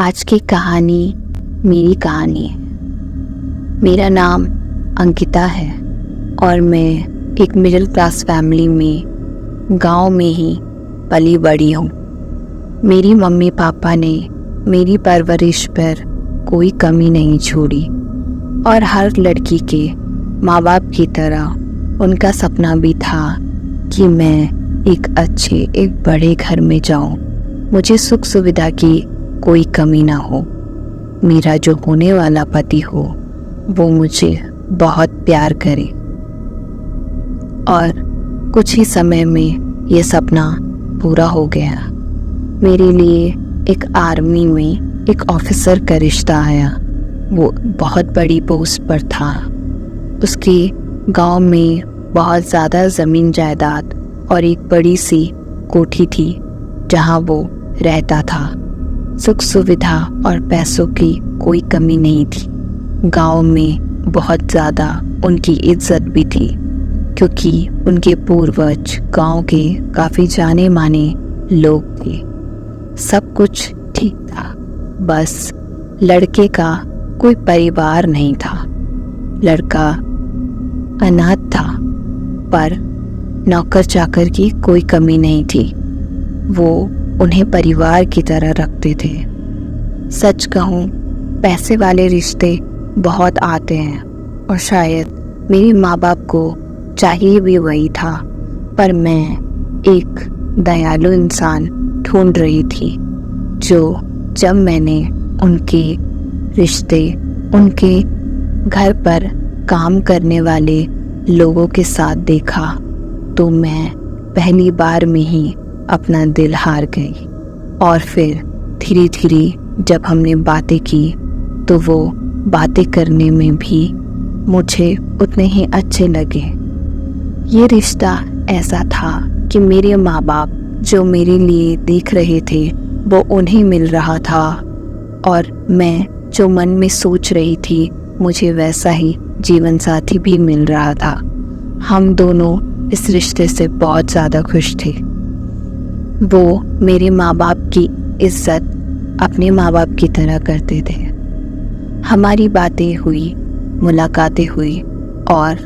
आज की कहानी मेरी कहानी है। मेरा नाम अंकिता है और मैं एक मिडिल क्लास फैमिली में गांव में ही पली बड़ी हूँ। मेरी मम्मी पापा ने मेरी परवरिश पर कोई कमी नहीं छोड़ी और हर लड़की के माँ बाप की तरह उनका सपना भी था कि मैं एक बड़े घर में जाऊँ, मुझे सुख सुविधा की कोई कमी ना हो, मेरा जो होने वाला पति हो वो मुझे बहुत प्यार करे। और कुछ ही समय में ये सपना पूरा हो गया। मेरे लिए एक आर्मी में एक ऑफिसर का रिश्ता आया। वो बहुत बड़ी पोस्ट पर था। उसके गांव में बहुत ज़्यादा ज़मीन जायदाद और एक बड़ी सी कोठी थी जहां वो रहता था। सुख सुविधा और पैसों की कोई कमी नहीं थी। गांव में बहुत ज़्यादा उनकी इज्जत भी थी क्योंकि उनके पूर्वज गांव के काफ़ी जाने माने लोग थे। सब कुछ ठीक था, बस लड़के का कोई परिवार नहीं था। लड़का अनाथ था, पर नौकर चाकर की कोई कमी नहीं थी। वो उन्हें परिवार की तरह रखते थे। सच कहूँ, पैसे वाले रिश्ते बहुत आते हैं और शायद मेरे माँ बाप को चाहिए भी वही था, पर मैं एक दयालु इंसान ढूंढ रही थी जो जब मैंने उनके रिश्ते, उनके घर पर काम करने वाले लोगों के साथ देखा तो मैं पहली बार में ही अपना दिल हार गई। और फिर धीरे धीरे जब हमने बातें की तो वो बातें करने में भी मुझे उतने ही अच्छे लगे। ये रिश्ता ऐसा था कि मेरे माँ बाप जो मेरे लिए देख रहे थे वो उन्हें मिल रहा था और मैं जो मन में सोच रही थी मुझे वैसा ही जीवन साथी भी मिल रहा था। हम दोनों इस रिश्ते से बहुत ज़्यादा खुश थे। वो मेरे माँ बाप की इज्जत अपने माँ बाप की तरह करते थे। हमारी बातें हुई, मुलाकातें हुई और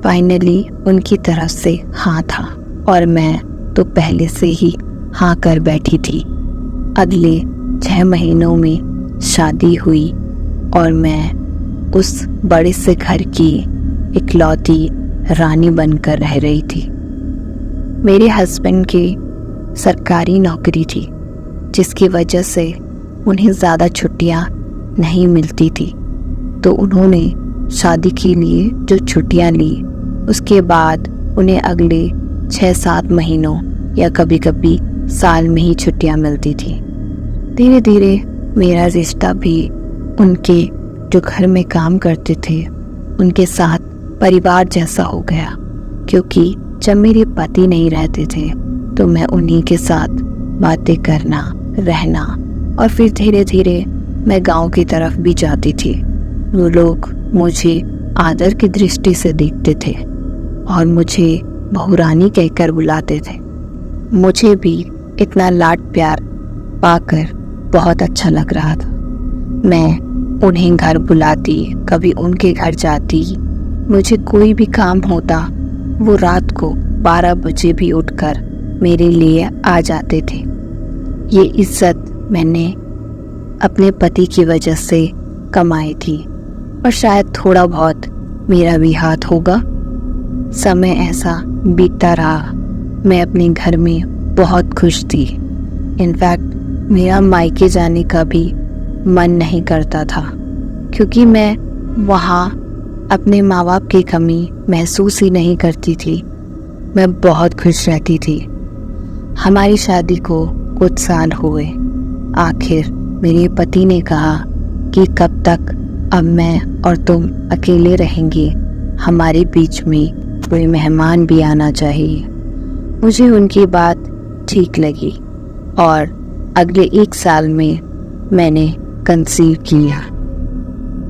फाइनली उनकी तरफ से हाँ था और मैं तो पहले से ही हाँ कर बैठी थी। अगले 6 महीनों में शादी हुई और मैं उस बड़े से घर की इकलौती रानी बनकर रह रही थी। मेरे हस्बैंड की सरकारी नौकरी थी जिसकी वजह से उन्हें ज़्यादा छुट्टियां नहीं मिलती थी, तो उन्होंने शादी के लिए जो छुट्टियां ली उसके बाद उन्हें अगले 6-7 महीनों या कभी कभी साल में ही छुट्टियां मिलती थी। धीरे धीरे मेरा रिश्ता भी उनके जो घर में काम करते थे उनके साथ परिवार जैसा हो गया, क्योंकि जब मेरे पति नहीं रहते थे तो मैं उन्हीं के साथ बातें करना, रहना और फिर धीरे धीरे मैं गांव की तरफ भी जाती थी। वो लोग मुझे आदर की दृष्टि से देखते थे और मुझे बहुरानी कहकर बुलाते थे। मुझे भी इतना लाड प्यार पाकर बहुत अच्छा लग रहा था। मैं उन्हें घर बुलाती, कभी उनके घर जाती। मुझे कोई भी काम होता वो रात को 12 बजे भी उठकर मेरे लिए आ जाते थे। ये इज्जत मैंने अपने पति की वजह से कमाई थी और शायद थोड़ा बहुत मेरा भी हाथ होगा। समय ऐसा बीतता रहा। मैं अपने घर में बहुत खुश थी। इनफैक्ट मेरा मायके जाने का भी मन नहीं करता था क्योंकि मैं वहाँ अपने माँ बाप की कमी महसूस ही नहीं करती थी। मैं बहुत खुश रहती थी। हमारी शादी को कुछ साल हुए। आखिर मेरे पति ने कहा कि कब तक अब मैं और तुम अकेले रहेंगे, हमारे बीच में कोई मेहमान भी आना चाहिए। मुझे उनकी बात ठीक लगी और अगले 1 साल में मैंने कंसीव किया।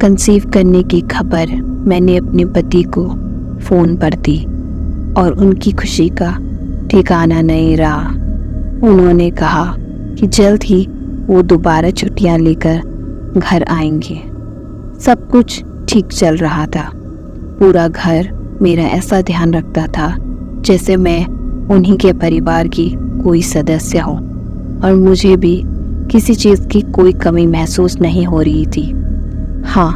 कंसीव करने की खबर मैंने अपने पति को फ़ोन पर दी और उनकी खुशी का ठिकाना नहीं रहा। उन्होंने कहा कि जल्द ही वो दोबारा छुट्टियां लेकर घर आएंगे। सब कुछ ठीक चल रहा था। पूरा घर मेरा ऐसा ध्यान रखता था जैसे मैं उन्हीं के परिवार की कोई सदस्य हूँ, और मुझे भी किसी चीज़ की कोई कमी महसूस नहीं हो रही थी। हाँ,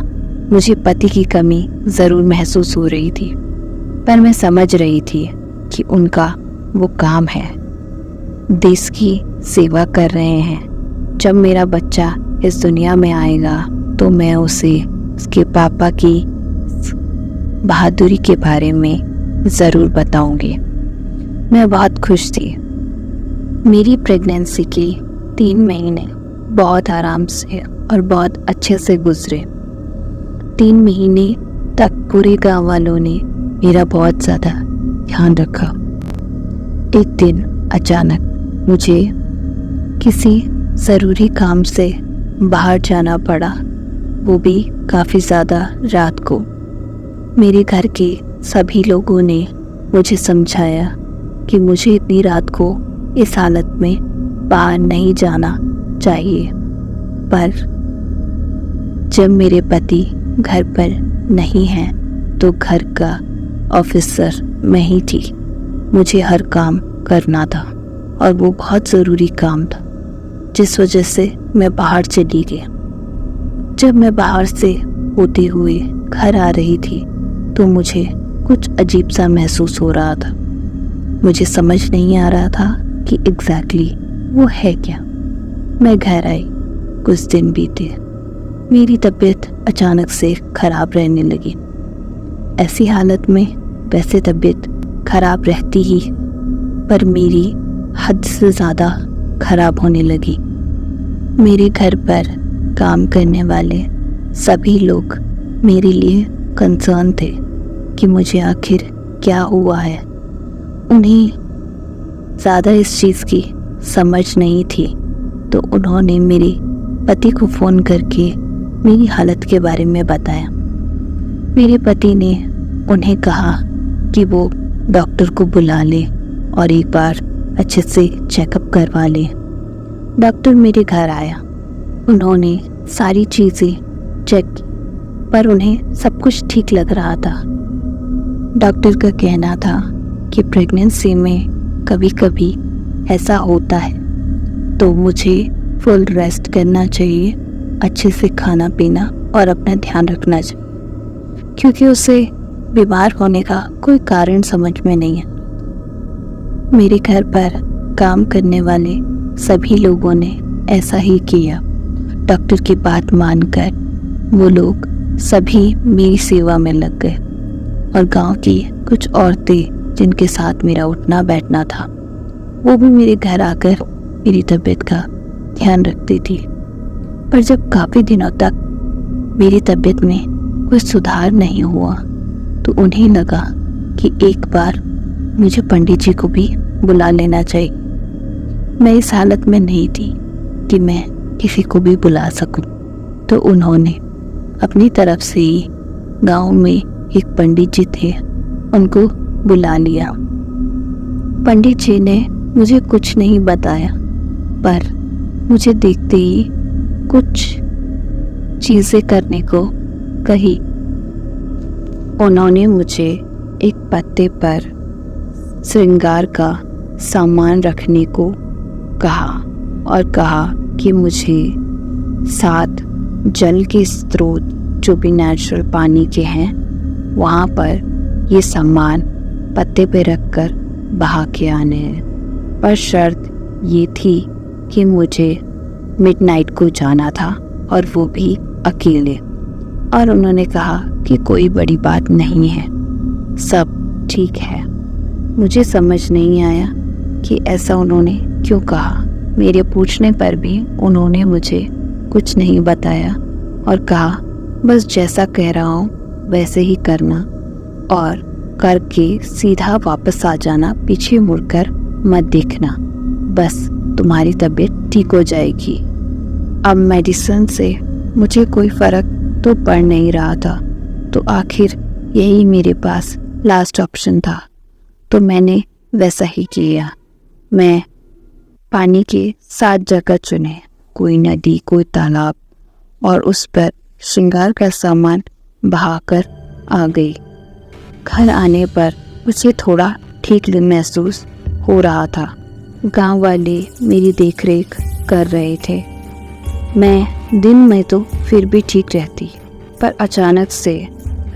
मुझे पति की कमी ज़रूर महसूस हो रही थी, पर मैं समझ रही थी कि उनका वो काम है, देश की सेवा कर रहे हैं। जब मेरा बच्चा इस दुनिया में आएगा तो मैं उसे उसके पापा की बहादुरी के बारे में ज़रूर बताऊंगी। मैं बहुत खुश थी। मेरी प्रेगनेंसी के 3 महीने बहुत आराम से और बहुत अच्छे से गुजरे। 3 महीने तक पूरे गांव वालों ने मेरा बहुत ज़्यादा ध्यान रखा। एक दिन अचानक मुझे किसी ज़रूरी काम से बाहर जाना पड़ा, वो भी काफ़ी ज़्यादा रात को। मेरे घर के सभी लोगों ने मुझे समझाया कि मुझे इतनी रात को इस हालत में बाहर नहीं जाना चाहिए, पर जब मेरे पति घर पर नहीं हैं तो घर का ऑफिसर मैं ही थी। मुझे हर काम करना था और वो बहुत ज़रूरी काम था, जिस वजह से मैं बाहर चली गई। जब मैं बाहर से होते हुए घर आ रही थी तो मुझे कुछ अजीब सा महसूस हो रहा था। मुझे समझ नहीं आ रहा था कि एग्जैक्टली वो है क्या। मैं घर आई, कुछ दिन बीते, मेरी तबीयत अचानक से ख़राब रहने लगी। ऐसी हालत में वैसे तबीयत ख़राब रहती ही, पर मेरी हद से ज़्यादा ख़राब होने लगी। मेरे घर पर काम करने वाले सभी लोग मेरे लिए कंसर्न थे कि मुझे आखिर क्या हुआ है। उन्हें ज़्यादा इस चीज़ की समझ नहीं थी, तो उन्होंने मेरे पति को फ़ोन करके मेरी हालत के बारे में बताया। मेरे पति ने उन्हें कहा कि वो डॉक्टर को बुला ले और एक बार अच्छे से चेकअप करवा ले। डॉक्टर मेरे घर आया, उन्होंने सारी चीज़ें चेक की, पर उन्हें सब कुछ ठीक लग रहा था। डॉक्टर का कहना था कि प्रेगनेंसी में कभी कभी ऐसा होता है, तो मुझे फुल रेस्ट करना चाहिए, अच्छे से खाना पीना और अपना ध्यान रखना चाहिए, क्योंकि उसे बीमार होने का कोई कारण समझ में नहीं है। मेरे घर पर काम करने वाले सभी लोगों ने ऐसा ही किया। डॉक्टर की बात मानकर वो लोग सभी मेरी सेवा में लग गए, और गांव की कुछ औरतें जिनके साथ मेरा उठना बैठना था, वो भी मेरे घर आकर मेरी तबीयत का ध्यान रखती थी। पर जब काफ़ी दिनों तक मेरी तबीयत में कोई सुधार नहीं हुआ, तो उन्हें लगा कि एक बार मुझे पंडित जी को भी बुला लेना चाहिए। मैं इस हालत में नहीं थी कि मैं किसी को भी बुला सकूं, तो उन्होंने अपनी तरफ से ही गांव में एक पंडित जी थे, उनको बुला लिया। पंडित जी ने मुझे कुछ नहीं बताया, पर मुझे देखते ही कुछ चीज़ें करने को कही। उन्होंने मुझे एक पत्ते पर श्रृंगार का सामान रखने को कहा और कहा कि मुझे 7 जल के स्रोत जो भी नेचुरल पानी के हैं, वहाँ पर ये सामान पत्ते पे रखकर बहा के आने हैं। पर शर्त ये थी कि मुझे मिडनाइट को जाना था, और वो भी अकेले। और उन्होंने कहा कि कोई बड़ी बात नहीं है, सब ठीक है। मुझे समझ नहीं आया कि ऐसा उन्होंने क्यों कहा। मेरे पूछने पर भी उन्होंने मुझे कुछ नहीं बताया और कहा बस जैसा कह रहा हूँ वैसे ही करना, और करके सीधा वापस आ जाना, पीछे मुड़कर मत देखना, बस तुम्हारी तबीयत ठीक हो जाएगी। अब मेडिसिन से मुझे कोई फ़र्क तो पड़ नहीं रहा था, तो आखिर यही मेरे पास लास्ट ऑप्शन था, तो मैंने वैसा ही किया। मैं पानी के 7 जगह चुने, कोई नदी, कोई तालाब, और उस पर श्रृंगार का सामान बहाकर आ गई। घर आने पर मुझे थोड़ा ठीक महसूस हो रहा था। गांव वाले मेरी देखरेख कर रहे थे। मैं दिन में तो फिर भी ठीक रहती, पर अचानक से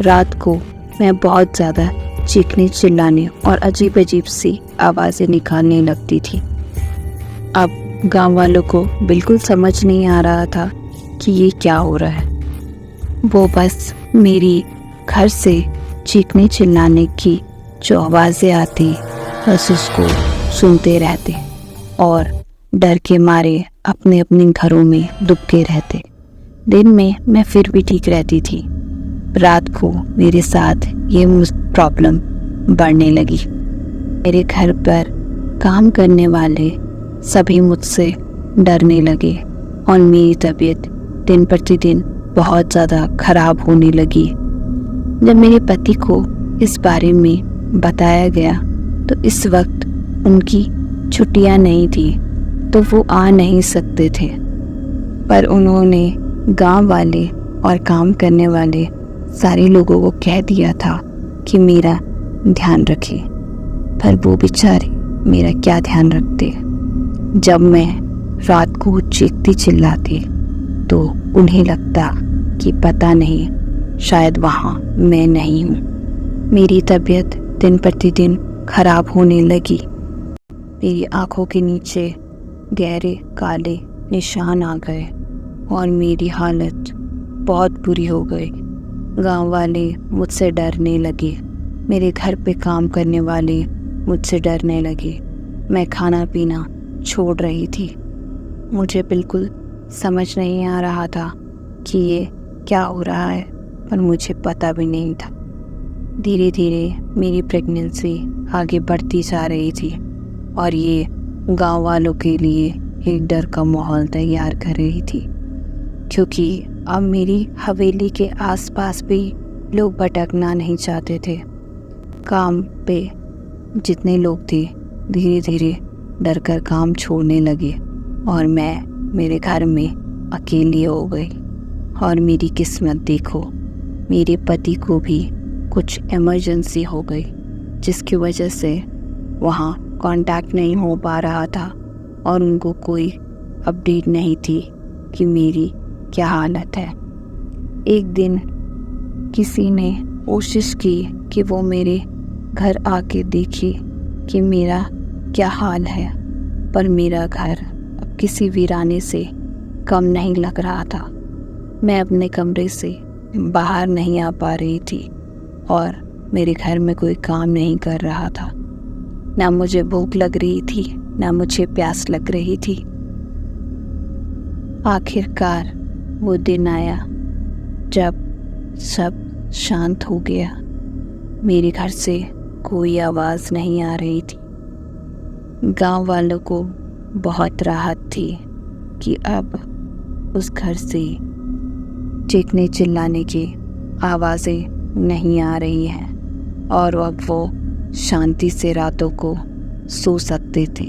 रात को मैं बहुत ज़्यादा चीखने चिल्लाने और अजीब अजीब सी आवाज़ें निकालने लगती थी। अब गांव वालों को बिल्कुल समझ नहीं आ रहा था कि ये क्या हो रहा है। वो बस मेरी घर से चीखने चिल्लाने की जो आवाज़ें आती, बस उसको सुनते रहते और डर के मारे अपने अपने घरों में दुबके रहते। दिन में मैं फिर भी ठीक रहती थी, रात को मेरे साथ ये प्रॉब्लम बढ़ने लगी। मेरे घर पर काम करने वाले सभी मुझसे डरने लगे और मेरी तबीयत दिन प्रतिदिन बहुत ज़्यादा खराब होने लगी। जब मेरे पति को इस बारे में बताया गया तो इस वक्त उनकी छुट्टियां नहीं थी, तो वो आ नहीं सकते थे, पर उन्होंने गांव वाले और काम करने वाले सारे लोगों को कह दिया था कि मेरा ध्यान रखें। पर वो बेचारे मेरा क्या ध्यान रखते। जब मैं रात को चीखती चिल्लाती तो उन्हें लगता कि पता नहीं, शायद वहाँ मैं नहीं हूँ। मेरी तबीयत दिन प्रतिदिन खराब होने लगी। मेरी आँखों के नीचे गहरे काले निशान आ गए और मेरी हालत बहुत बुरी हो गई। गांव वाले मुझसे डरने लगे, मेरे घर पे काम करने वाले मुझसे डरने लगे। मैं खाना पीना छोड़ रही थी। मुझे बिल्कुल समझ नहीं आ रहा था कि ये क्या हो रहा है, पर मुझे पता भी नहीं था। धीरे धीरे मेरी प्रेगनेंसी आगे बढ़ती जा रही थी और ये गांव वालों के लिए एक डर का माहौल तैयार कर रही थी, क्योंकि अब मेरी हवेली के आसपास भी लोग भटकना नहीं चाहते थे। काम पे जितने लोग थे धीरे धीरे डर कर काम छोड़ने लगे और मैं मेरे घर में अकेली हो गई। और मेरी किस्मत देखो, मेरे पति को भी कुछ इमरजेंसी हो गई, जिसकी वजह से वहाँ कांटेक्ट नहीं हो पा रहा था और उनको कोई अपडेट नहीं थी कि मेरी क्या हालत है। एक दिन किसी ने कोशिश की कि वो मेरे घर आके देखे कि मेरा क्या हाल है, पर मेरा घर अब किसी वीराने से कम नहीं लग रहा था। मैं अपने कमरे से बाहर नहीं आ पा रही थी और मेरे घर में कोई काम नहीं कर रहा था। ना मुझे भूख लग रही थी, ना मुझे प्यास लग रही थी। आखिरकार वो दिन आया जब सब शांत हो गया। मेरे घर से कोई आवाज़ नहीं आ रही थी। गांव वालों को बहुत राहत थी कि अब उस घर से चीखने चिल्लाने की आवाज़ें नहीं आ रही हैं और अब वो शांति से रातों को सो सकते थे,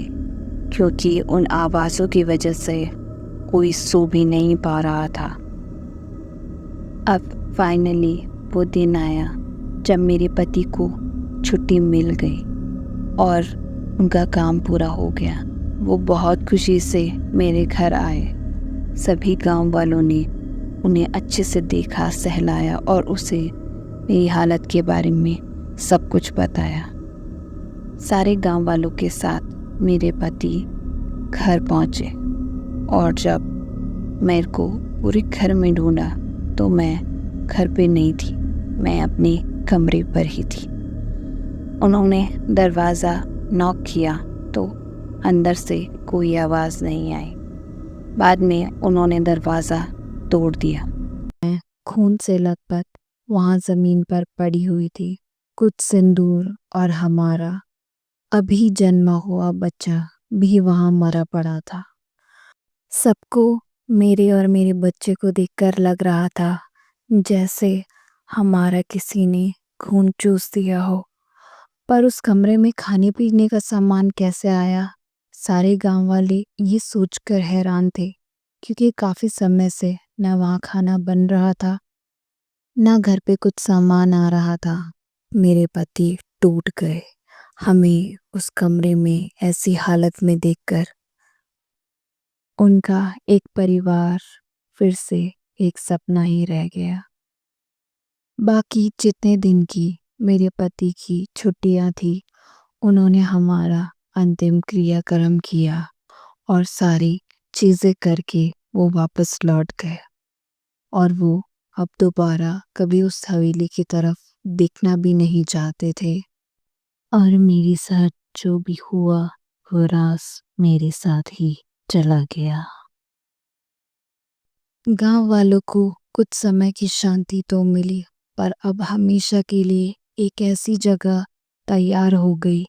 क्योंकि उन आवाज़ों की वजह से कोई सो भी नहीं पा रहा था। अब फाइनली वो दिन आया जब मेरे पति को छुट्टी मिल गई और उनका काम पूरा हो गया। वो बहुत खुशी से मेरे घर आए। सभी गांव वालों ने उन्हें अच्छे से देखा, सहलाया और उसे मेरी हालत के बारे में सब कुछ बताया। सारे गांव वालों के साथ मेरे पति घर पहुंचे और जब मेरे को पूरे घर में ढूंढा तो मैं घर पे नहीं थी, मैं अपने कमरे पर ही थी। उन्होंने दरवाज़ा नॉक किया तो अंदर से कोई आवाज़ नहीं आई। बाद में उन्होंने दरवाज़ा तोड़ दिया। मैं खून से लथपथ वहाँ ज़मीन पर पड़ी हुई थी। कुछ सिंदूर और हमारा अभी जन्मा हुआ बच्चा भी वहाँ मरा पड़ा था। सबको मेरे और मेरे बच्चे को देखकर लग रहा था जैसे हमारा किसी ने खून चूस दिया हो। पर उस कमरे में खाने पीने का सामान कैसे आया? सारे गांव वाले ये सोचकर हैरान थे क्योंकि काफ़ी समय से ना वहाँ खाना बन रहा था, ना घर पे कुछ सामान आ रहा था। मेरे पति टूट गए। हमें उस कमरे में ऐसी हालत में देखकर उनका एक परिवार फिर से एक सपना ही रह गया। बाकी जितने दिन की मेरे पति की छुट्टियां थी, उन्होंने हमारा अंतिम क्रियाक्रम किया और सारी चीज़ें करके वो वापस लौट गए और वो अब दोबारा कभी उस हवेली की तरफ देखना भी नहीं चाहते थे। और मेरे साथ जो भी हुआ वो राज मेरे साथ ही चला गया। गांव वालों को कुछ समय की शांति तो मिली, पर अब हमेशा के लिए एक ऐसी जगह तैयार हो गई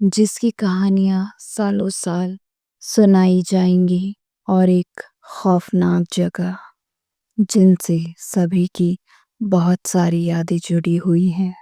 जिसकी कहानियां सालों साल सुनाई जाएंगी, और एक खौफनाक जगह जिनसे सभी की बहुत सारी यादें जुड़ी हुई हैं।